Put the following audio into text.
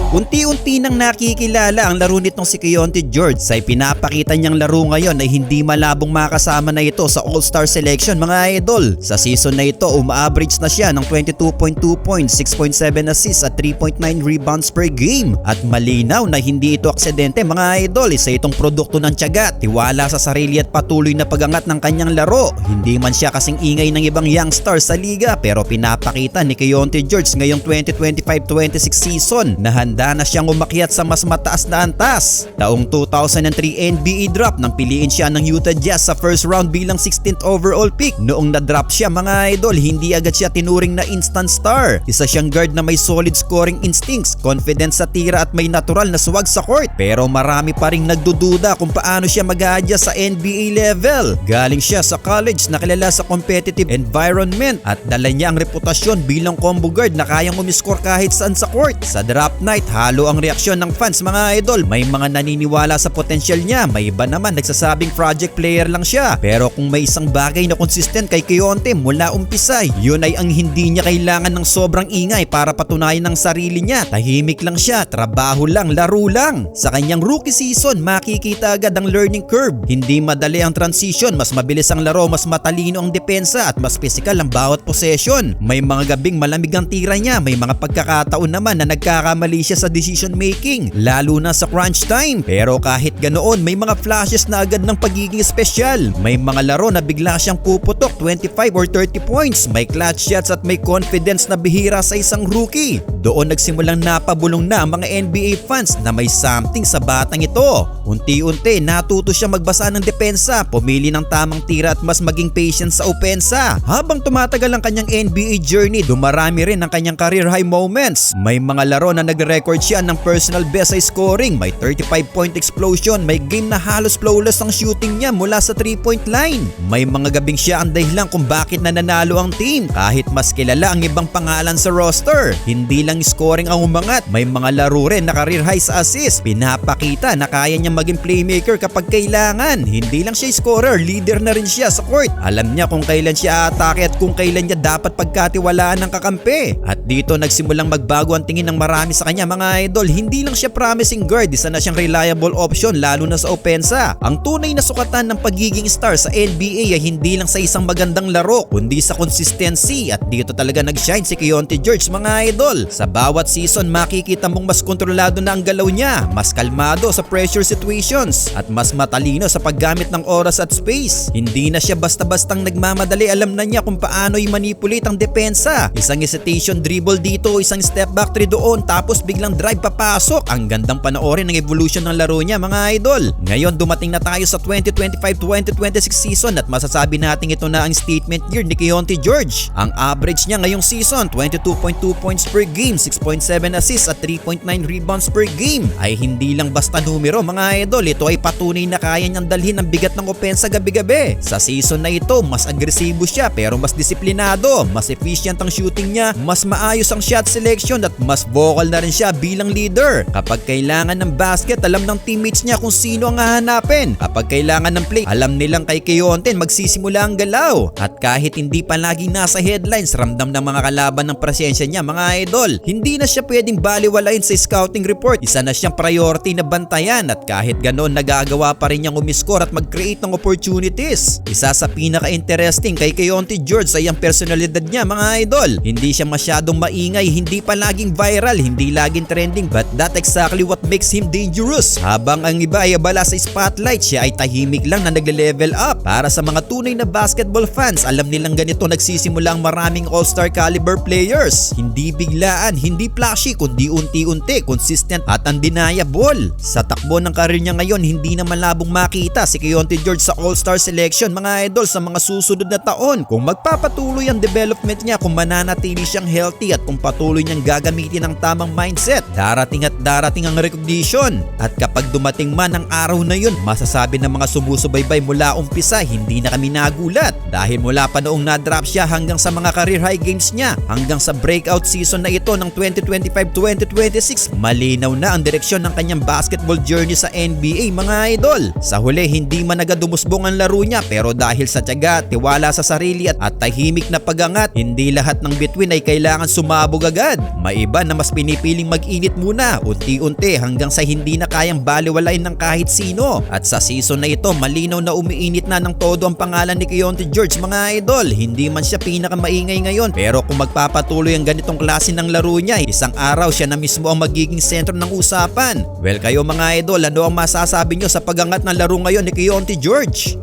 Unti-unti nang nakikilala ang laro nitong si Keyonte George sa pinapakita niyang laro ngayon ay hindi malabong makasama na ito sa All-Star selection mga idol. Sa season na ito uma-average na siya ng 22.2 points, 6.7 assists at 3.9 rebounds per game. At malinaw na hindi ito aksidente mga idol, isa itong produkto ng tiyaga, tiwala sa sarili at patuloy na pagangat ng kanyang laro. Hindi man siya kasing ingay ng ibang youngsters sa liga pero pinapakita ni Keyonte George ngayong 2025-26 season na handa na siyang umakyat sa mas mataas na antas. Taong 2003 NBA draft nang piliin siya ng Utah Jazz sa first round bilang 16th overall pick. Noong na-drop siya mga idol, hindi agad siya tinuring na instant star. Isa siyang guard na may solid scoring instincts, confidence sa tira at may natural na swag sa court. Pero marami pa ring nagdududa kung paano siya mag-a-adjust sa NBA level. Galing siya sa college na kilala sa competitive environment at dala niya ang reputasyon bilang combo guard na kayang umiscore kahit saan sa court. Sa draft night, halo ang reaksyon ng fans mga idol. May mga naniniwala sa potensyal niya, may iba naman nagsasabing project player lang siya. Pero kung may isang bagay na consistent kay Keyonte mula umpisa, yun ay ang hindi niya kailangan ng sobrang ingay para patunayan ng sarili niya. Tahimik lang siya, trabaho lang, laro lang. Sa kanyang rookie season, makikita agad ang learning curve. Hindi madali ang transition, mas mabilis ang laro, mas matalino ang depensa at mas physical ang bawat possession. May mga gabing malamig ang tira niya, may mga pagkakataon naman na nagkakamali siya sa decision making, lalo na sa crunch time. Pero kahit ganoon, may mga flashes na agad ng pagiging espesyal. May mga laro na bigla siyang puputok 25 or 30 points. May clutch shots at may confidence na bihira sa isang rookie. Doon nagsimulang napabulong na ang mga NBA fans na may something sa batang ito. Unti-unti natuto siya magbasa ng depensa, pumili ng tamang tira at mas maging patient sa opensa. Habang tumatagal ang kanyang NBA journey, dumarami rin ang kanyang career high moments. May mga laro na nag-record siya ng personal best sa scoring, may 35-point explosion, may game na halos flawless ang shooting niya mula sa 3-point line. May mga gabing siya ang dahilan kung bakit nananalo ang team kahit mas kilala ang ibang pangalan sa roster. Hindi lang scoring ang umangat, may mga laro rin na career high sa assist. Pinapakita na kaya niya maging playmaker kapag kailangan. Hindi lang siya scorer, leader na rin siya sa court. Alam niya kung kailan siya atake at kung kailan niya dapat pagkatiwalaan ng kakampi. At dito nagsimulang magbago ang tingin ng marami sa kanya mga idol. Hindi lang siya promising guard, isa na siyang reliable option lalo na sa opensa. Ang tunay na sukatan ng pagiging star sa NBA ay hindi lang sa isang magandang laro kundi sa consistency, at dito talaga nag-shine si Keyonte George mga idol. Sa bawat season makikita mong mas kontrolado na ang galaw niya, mas kalmado sa pressure situations at mas matalino sa paggamit ng oras at space. Hindi na siya basta-bastang nagmamadali, alam na niya kung paano i-manipulate ang depensa. Isang hesitation dribble dito, isang step back three doon, tapos biglang drive papasok. Ang gandang panoorin ng evolution ng laro niya mga idol. Ngayon dumating na tayo sa 2025-2026 season at masasabi natin ito na ang statement year ni Keyonte George. Ang average niya ngayong season 22.2 points per game, 6.7 assists at 3.9 rebounds per game ay hindi lang basta numero mga idol. Ito ay patunay na kaya niyang dalhin ang bigat ng opensa gabi-gabi. Sa season na ito mas agresibo siya pero mas disiplinado, mas efficient ang shooting niya, mas maayos ang shot selection at mas vocal na rin siya bilang leader. Kapag kailangan ng basket, alam ng teammates niya kung sino ang hahanapin. Kapag kailangan ng play, alam nilang kay Keyonte magsisimula ang galaw. At kahit hindi pa laging nasa headlines, ramdam ng mga kalaban ng presensya niya mga idol. Hindi na siya pwedeng baliwalain sa scouting report. Isa na siyang priority na bantayan at kahit ganon nagagawa pa rin niyang umiscore at mag-create ng opportunities. Isa sa pinaka-interesting kay Keyonte George ay ang personalidad niya mga idol. Hindi siya masyadong maingay, hindi pa laging viral, hindi laging trending, but that exactly what makes him dangerous. Habang ang iba ay abala sa spotlight, siya ay tahimik lang na nagle-level up. Para sa mga tunay na basketball fans, alam nilang ganito nagsisimula ang maraming all-star caliber players. Hindi biglaan, hindi flashy, kundi unti-unti, consistent at undeniable. Sa takbo ng karir niya ngayon, hindi na malabong makita si Keyonte George sa all-star selection mga idol sa mga susunod na taon. Kung magpapatuloy ang development niya, kung mananatili siyang healthy at kung patuloy niyang gagamitin ang tamang mindset, darating at darating ang recognition. At kapag dumating man ang araw na yun, masasabi ng mga sumusubaybay mula umpisa, hindi na kami nagulat. Dahil mula pa noong na-drop siya hanggang sa mga career high games niya, hanggang sa breakout season na ito ng 2025-2026, malinaw na ang direksyon ng kanyang basketball journey sa NBA mga idol. Sa huli, hindi man agad dumusbong ang laro niya pero dahil sa tiyaga, tiwala sa sarili at tahimik na pagangat, hindi lahat ng bituin ay kailangan sumabog agad. May iba na mas pinipiling mag-init muna unti-unti hanggang sa hindi na kayang baliwalain ng kahit sino. At sa season na ito, malinaw na umiinit na ng todo ang pangalan ni Keyonte George mga idol. Hindi man siya pinakamaingay ngayon, pero kung magpapatuloy ang ganitong klase ng laro niya, isang araw siya na mismo ang magiging sentro ng usapan. Well, kayo mga idol, ano ang masasabi nyo sa pagangat ng laro ngayon ni Keyonte George?